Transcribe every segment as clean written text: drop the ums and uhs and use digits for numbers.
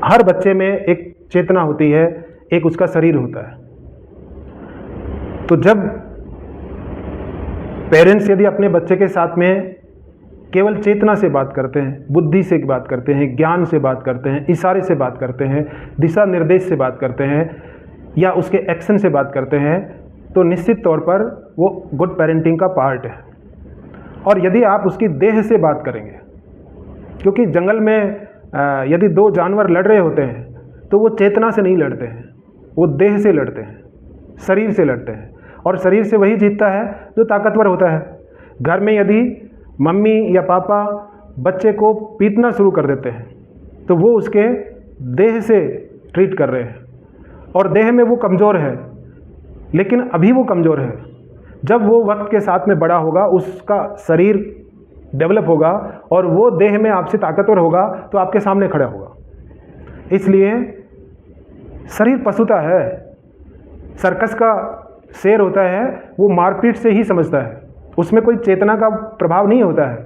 हर बच्चे में एक चेतना होती है, एक उसका शरीर होता है। तो जब पेरेंट्स यदि अपने बच्चे के साथ में केवल चेतना से बात करते हैं, बुद्धि से बात करते हैं, ज्ञान से बात करते हैं, इशारे से बात करते हैं, दिशा निर्देश से बात करते हैं या उसके एक्शन से बात करते हैं, तो निश्चित तौर पर वो गुड पेरेंटिंग का पार्ट है। और यदि आप उसकी देह से बात करेंगे, क्योंकि जंगल में यदि दो जानवर लड़ रहे होते हैं तो वो चेतना से नहीं लड़ते हैं, वो देह से लड़ते हैं, शरीर से लड़ते हैं, और शरीर से वही जीतता है जो ताकतवर होता है। घर में यदि मम्मी या पापा बच्चे को पीटना शुरू कर देते हैं तो वो उसके देह से ट्रीट कर रहे हैं, और देह में वो कमज़ोर है, लेकिन अभी वो कमज़ोर है। जब वो वक्त के साथ में बड़ा होगा, उसका शरीर डेवलप होगा और वो देह में आपसे ताकतवर होगा तो आपके सामने खड़ा होगा। इसलिए शरीर पशुता है। सर्कस का शेर होता है, वो मारपीट से ही समझता है, उसमें कोई चेतना का प्रभाव नहीं होता है।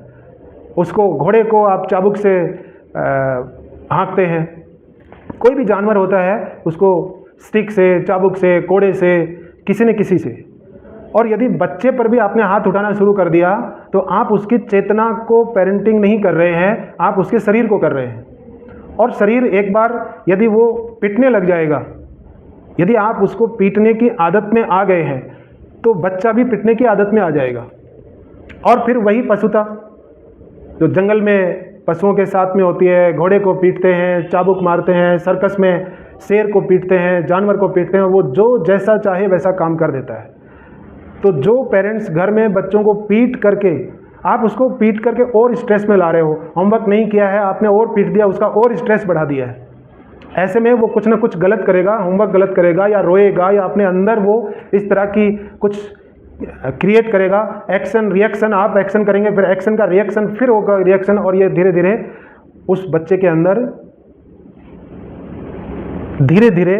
उसको, घोड़े को आप चाबुक से हाँकते हैं, कोई भी जानवर होता है उसको स्टिक से, चाबुक से, कोड़े से, किसी न किसी से। और यदि बच्चे पर भी आपने हाथ उठाना शुरू कर दिया तो आप उसकी चेतना को पेरेंटिंग नहीं कर रहे हैं, आप उसके शरीर को कर रहे हैं। और शरीर एक बार यदि वो पिटने लग जाएगा, यदि आप उसको पीटने की आदत में आ गए हैं तो बच्चा भी पिटने की आदत में आ जाएगा। और फिर वही पशुता जो जंगल में पशुओं के साथ में होती है, घोड़े को पीटते हैं, चाबुक मारते हैं, सर्कस में शेर को पीटते हैं, जानवर को पीटते हैं, वो जो जैसा चाहे वैसा काम कर देता है। तो जो पेरेंट्स घर में बच्चों को पीट करके, आप उसको पीट करके और स्ट्रेस में ला रहे हो, होमवर्क नहीं किया है आपने और पीट दिया, उसका और स्ट्रेस बढ़ा दिया है, ऐसे में वो कुछ ना कुछ गलत करेगा, होमवर्क गलत करेगा या रोएगा या अपने अंदर वो इस तरह की कुछ क्रिएट करेगा। एक्शन रिएक्शन, आप एक्शन करेंगे, फिर एक्शन का रिएक्शन, फिर होगा रिएक्शन, और ये धीरे धीरे उस बच्चे के अंदर धीरे धीरे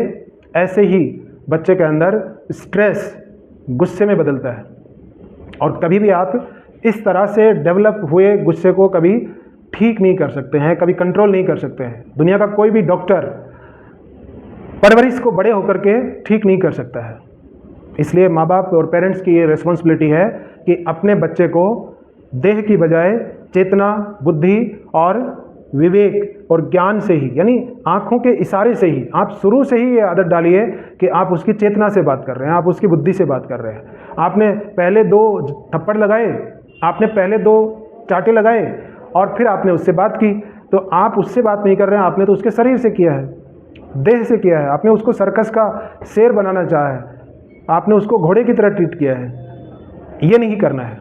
ऐसे ही बच्चे के अंदर स्ट्रेस गुस्से में बदलता है। और कभी भी आप इस तरह से डेवलप हुए गुस्से को कभी ठीक नहीं कर सकते हैं, कभी कंट्रोल नहीं कर सकते हैं। दुनिया का कोई भी डॉक्टर परवरिश को बड़े होकर के ठीक नहीं कर सकता है। इसलिए माँ बाप और पेरेंट्स की ये रिस्पॉन्सिबिलिटी है कि अपने बच्चे को देह की बजाय चेतना, बुद्धि और विवेक और ज्ञान से ही, यानी आँखों के इशारे से ही, आप शुरू से ही ये आदत डालिए कि आप उसकी चेतना से बात कर रहे हैं, आप उसकी बुद्धि से बात कर रहे हैं। आपने पहले 2 थप्पड़ लगाए, आपने पहले 2 चांटे लगाए और फिर आपने उससे बात की, तो आप उससे बात नहीं कर रहे हैं, आपने तो उसके शरीर से किया है, देह से किया है। आपने उसको सर्कस का शेर बनाना चाहा है, आपने उसको घोड़े की तरह ट्रीट किया है। ये नहीं करना है।